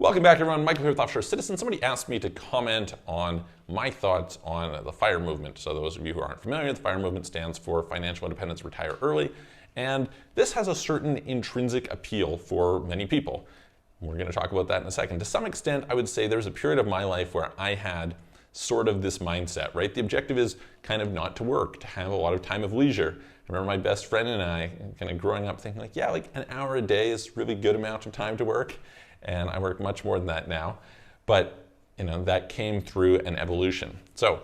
Welcome back, everyone. Michael here with Offshore Citizen. Somebody asked me to comment on my thoughts on the FIRE movement. So those of you who aren't familiar, the FIRE movement stands for Financial Independence Retire Early. And this has a certain intrinsic appeal for many people. We're going to talk about that in a second. To some extent, I would say there's a period of my life where I had sort of this mindset, right? The objective is kind of not to work, to have a lot of time of leisure. I remember my best friend and I kind of growing up thinking like, yeah, like an hour a day is a really good amount of time to work. And I work much more than that now. But that came through an evolution. So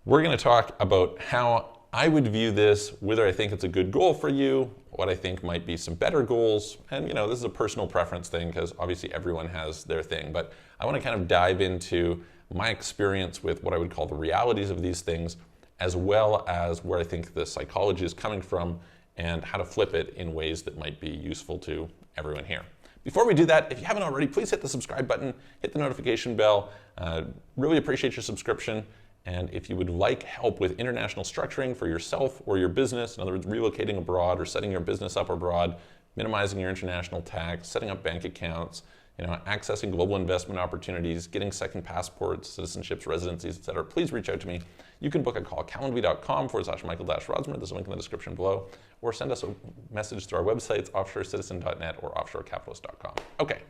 we're going to talk about how I would view this, whether I think it's a good goal for you, what I think might be some better goals. And this is a personal preference thing because obviously everyone has their thing. But I want to kind of dive into my experience with what I would call the realities of these things, as well as where I think the psychology is coming from and how to flip it in ways that might be useful to everyone here. Before we do that, if you haven't already, please hit the subscribe button, hit the notification bell. Really appreciate your subscription. And if you would like help with international structuring for yourself or your business, in other words, relocating abroad or setting your business up abroad, minimizing your international tax, setting up bank accounts, accessing global investment opportunities, getting second passports, citizenships, residencies, etc., please reach out to me. You can book a call, calendly.com/Michael-Rosmer. There's a link in the description below. Or send us a message through our websites, offshorecitizen.net or offshorecapitalist.com. Okay.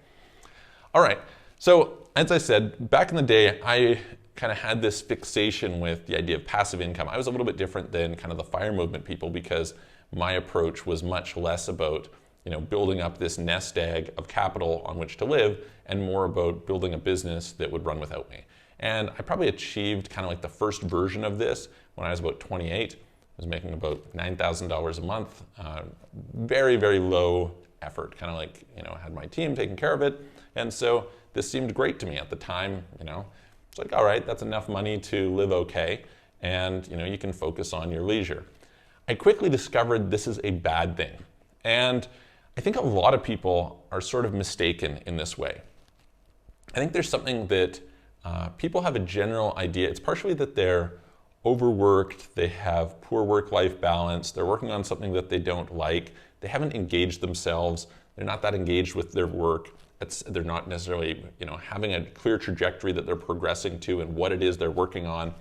All right. So as I said, back in the day, I kind of had this fixation with the idea of passive income. I was a little bit different than kind of the FIRE movement people because my approach was much less about building up this nest egg of capital on which to live and more about building a business that would run without me. And I probably achieved kind of like the first version of this when I was about 28. I was making about $9,000 a month, very, very low effort, kind of like, had my team taking care of it. And so this seemed great to me at the time, it's like, all right, that's enough money to live okay. And, you can focus on your leisure. I quickly discovered this is a bad thing. And I think a lot of people are sort of mistaken in this way. I think there's something that people have a general idea. It's partially that they're overworked, they have poor work-life balance, they're working on something that they don't like, they haven't engaged themselves, they're not that engaged with their work, they're not necessarily having a clear trajectory that they're progressing to and what it is they're working on.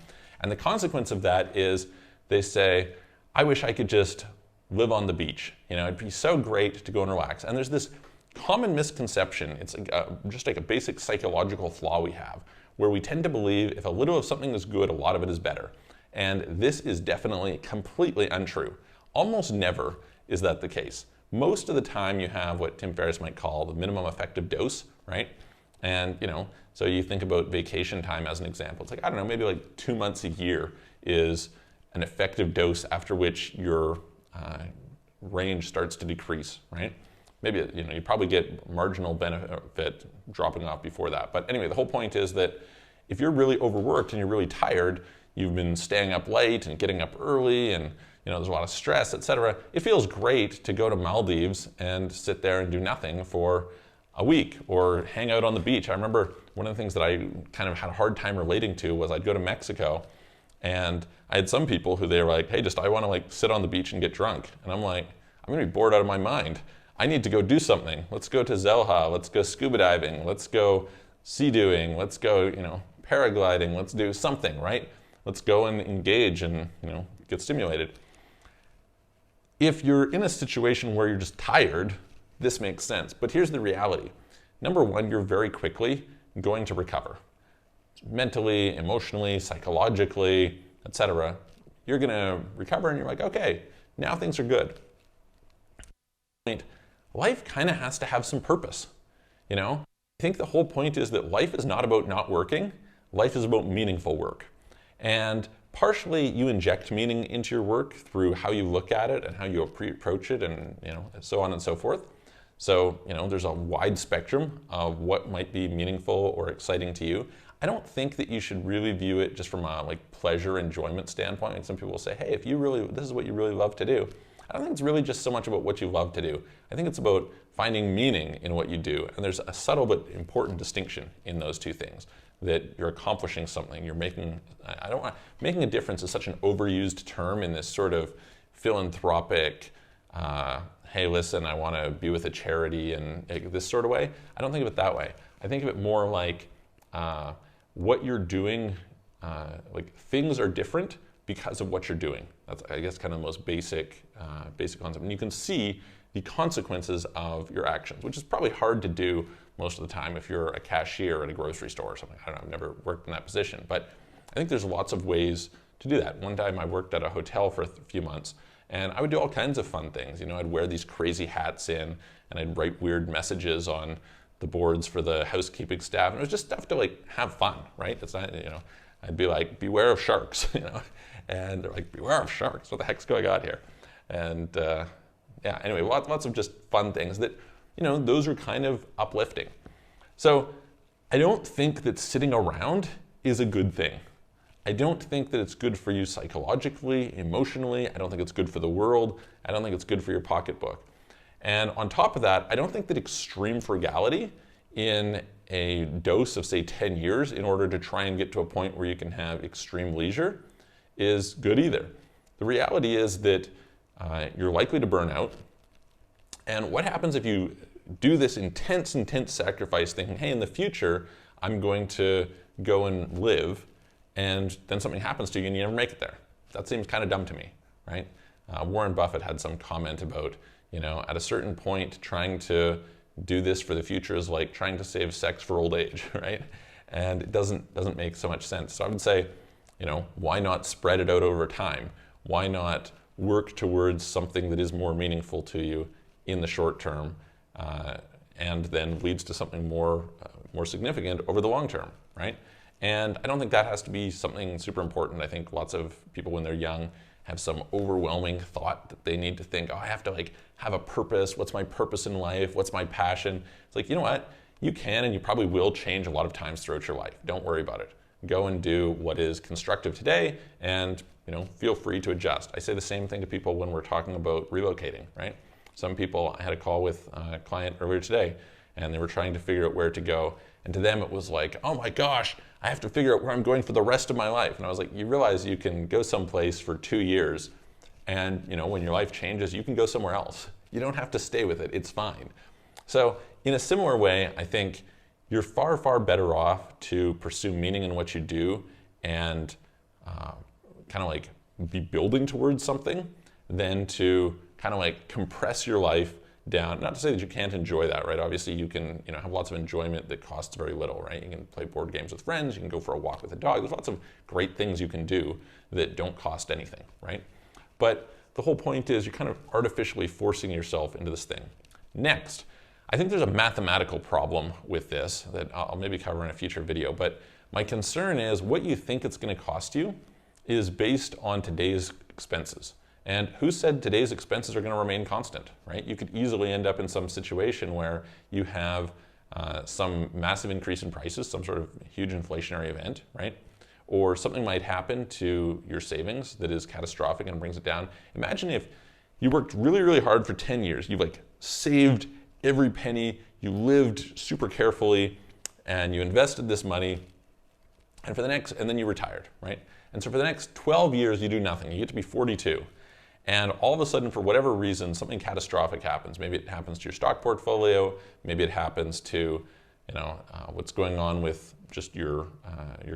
And the consequence of that is they say, I wish I could just live on the beach. It'd be so great to go and relax. And there's this common misconception, it's just like a basic psychological flaw we have, where we tend to believe if a little of something is good, a lot of it is better. And this is definitely completely untrue. Almost never is that the case. Most of the time you have what Tim Ferriss might call the minimum effective dose, right? And so you think about vacation time as an example. It's like, I don't know, maybe like 2 months a year is an effective dose after which your range starts to decrease, right? Maybe you probably get marginal benefit dropping off before that. But anyway, the whole point is that if you're really overworked and you're really tired, you've been staying up late and getting up early and there's a lot of stress, etc. It feels great to go to Maldives and sit there and do nothing for a week or hang out on the beach. I remember one of the things that I kind of had a hard time relating to was I'd go to Mexico and I had some people who they were like, hey, I want to sit on the beach and get drunk. And I'm like, I'm going to be bored out of my mind. I need to go do something. Let's go to Zelha. Let's go scuba diving. Let's go sea doing. Let's go, paragliding. Let's do something, right? Let's go and engage and, get stimulated. If you're in a situation where you're just tired, this makes sense. But here's the reality. Number one, you're very quickly going to recover. Mentally, emotionally, psychologically, etc. You're going to recover and you're like, okay, now things are good. Life kind of has to have some purpose, I think the whole point is that life is not about not working. Life is about meaningful work. And partially you inject meaning into your work through how you look at it and how you approach it and, so on and so forth. So, there's a wide spectrum of what might be meaningful or exciting to you. I don't think that you should really view it just from a pleasure enjoyment standpoint. And some people will say, hey, if this is what you really love to do. I don't think it's really just so much about what you love to do. I think it's about finding meaning in what you do. And there's a subtle but important distinction in those two things, that you're accomplishing something, you're making a difference is such an overused term in this sort of philanthropic, hey, listen, I want to be with a charity and this sort of way. I don't think of it that way. I think of it more like what you're doing, like things are different because of what you're doing. That's, I guess, kind of the most basic concept. And you can see the consequences of your actions, which is probably hard to do most of the time if you're a cashier at a grocery store or something. I don't know, I've never worked in that position, but I think there's lots of ways to do that. One time I worked at a hotel for a few months, and I would do all kinds of fun things. You know, I'd wear these crazy hats in, and I'd write weird messages on the boards for the housekeeping staff. And it was just stuff to like have fun, right? It's not, you know, I'd be like, beware of sharks, you know, and they're like, beware of sharks. What the heck's going on here? And yeah, anyway, lots of just fun things that, you know, those are kind of uplifting. So I don't think that sitting around is a good thing. I don't think that it's good for you psychologically, emotionally. I don't think it's good for the world. I don't think it's good for your pocketbook. And on top of that, I don't think that extreme frugality in a dose of, say, 10 years in order to try and get to a point where you can have extreme leisure is good either. The reality is that you're likely to burn out. And what happens if you do this intense sacrifice thinking, hey, in the future, I'm going to go and live, and then something happens to you and you never make it there? That seems kind of dumb to me, right? Warren Buffett had some comment about, you know, at a certain point, trying to do this for the future is like trying to save sex for old age, right? And it doesn't make so much sense. So I would say, you know, why not spread it out over time? Why not work towards something that is more meaningful to you in the short term, and then leads to something more significant over the long term, right? And I don't think that has to be something super important. I think lots of people when they're young have some overwhelming thought that they need to think, oh, I have to like have a purpose. What's my purpose in life? What's my passion? It's like, you know what? You can and you probably will change a lot of times throughout your life. Don't worry about it. Go and do what is constructive today, and, you know, feel free to adjust. I say the same thing to people when we're talking about relocating, right? Some people, I had a call with a client earlier today, and they were trying to figure out where to go. And to them, it was like, oh my gosh, I have to figure out where I'm going for the rest of my life. And I was like, you realize you can go someplace for 2 years, and, you know, when your life changes, you can go somewhere else. You don't have to stay with it. It's fine. So in a similar way, I think you're far, far better off to pursue meaning in what you do and kind of like be building towards something than to kind of like compress your life down. Not to say that you can't enjoy that, right? Obviously you can, you know, have lots of enjoyment that costs very little, right? You can play board games with friends, you can go for a walk with a dog. There's lots of great things you can do that don't cost anything, right? But the whole point is you're kind of artificially forcing yourself into this thing. Next, I think there's a mathematical problem with this that I'll maybe cover in a future video, but my concern is what you think it's going to cost you is based on today's expenses. And who said today's expenses are going to remain constant, right? You could easily end up in some situation where you have some massive increase in prices, some sort of huge inflationary event, right? Or something might happen to your savings that is catastrophic and brings it down. Imagine if you worked really, really hard for 10 years. You've like saved every penny, you lived super carefully, and you invested this money, and then you retired, right? And so for the next 12 years, you do nothing. You get to be 42. And all of a sudden, for whatever reason, something catastrophic happens. Maybe it happens to your stock portfolio. Maybe it happens to, you know, what's going on with just your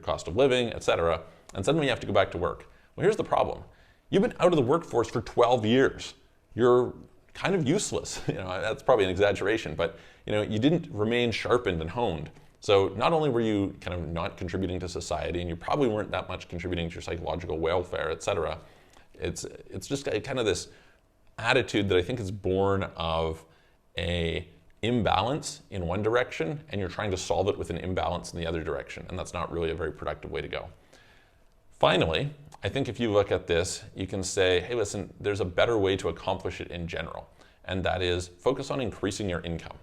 cost of living, et cetera. And suddenly you have to go back to work. Well, here's the problem. You've been out of the workforce for 12 years. You're kind of useless. You know, that's probably an exaggeration, but, you know, you didn't remain sharpened and honed. So not only were you kind of not contributing to society, and you probably weren't that much contributing to your psychological welfare, et cetera, it's just kind of this attitude that I think is born of a imbalance in one direction, and you're trying to solve it with an imbalance in the other direction, and that's not really a very productive way to go. Finally, I think if you look at this, you can say, hey, listen, there's a better way to accomplish it in general, and that is focus on increasing your income.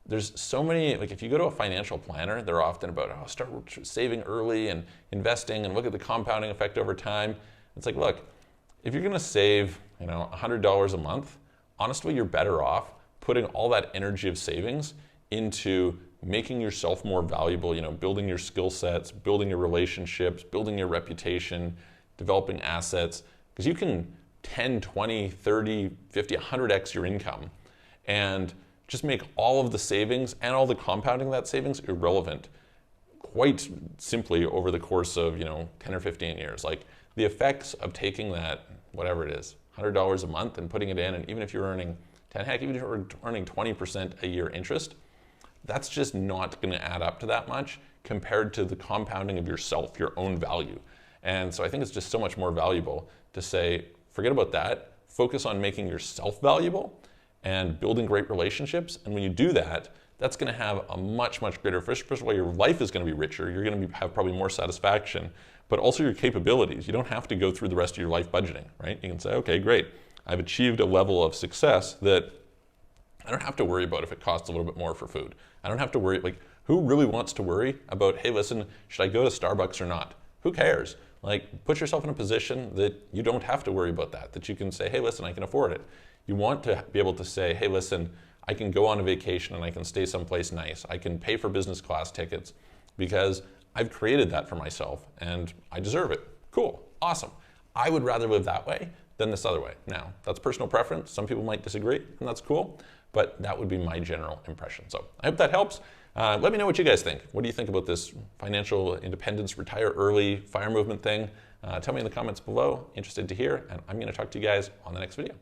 There's so many, like if you go to a financial planner, they're often about, oh, start saving early and investing and look at the compounding effect over time. It's like, look, if you're gonna save, you know, $100 a month, honestly, you're better off putting all that energy of savings into making yourself more valuable, you know, building your skill sets, building your relationships, building your reputation, developing assets, because you can 10, 20, 30, 50, 100x your income and just make all of the savings and all the compounding of that savings irrelevant quite simply over the course of 10 or 15 years. Like the effects of taking that, whatever it is, $100 a month and putting it in, and even if you're earning 10, heck, even if you're earning 20% a year interest, that's just not going to add up to that much compared to the compounding of yourself, your own value. And so I think it's just so much more valuable to say, forget about that, focus on making yourself valuable and building great relationships. And when you do that, that's going to have a much, much greater, first of all, your life is going to be richer. You're going to have probably more satisfaction, but also your capabilities. You don't have to go through the rest of your life budgeting, right? You can say, okay, great. I've achieved a level of success that I don't have to worry about if it costs a little bit more for food. I don't have to worry, like, who really wants to worry about, hey, listen, should I go to Starbucks or not? Who cares? Like, put yourself in a position that you don't have to worry about that you can say, hey, listen, I can afford it. You want to be able to say, hey, listen, I can go on a vacation and I can stay someplace nice. I can pay for business class tickets because I've created that for myself and I deserve it. Cool, awesome. I would rather live that way than this other way. Now, that's personal preference. Some people might disagree, and that's cool, but that would be my general impression. So I hope that helps. Let me know what you guys think. What do you think about this financial independence, retire early, FIRE movement thing? Tell me in the comments below. Interested to hear, and I'm going to talk to you guys on the next video.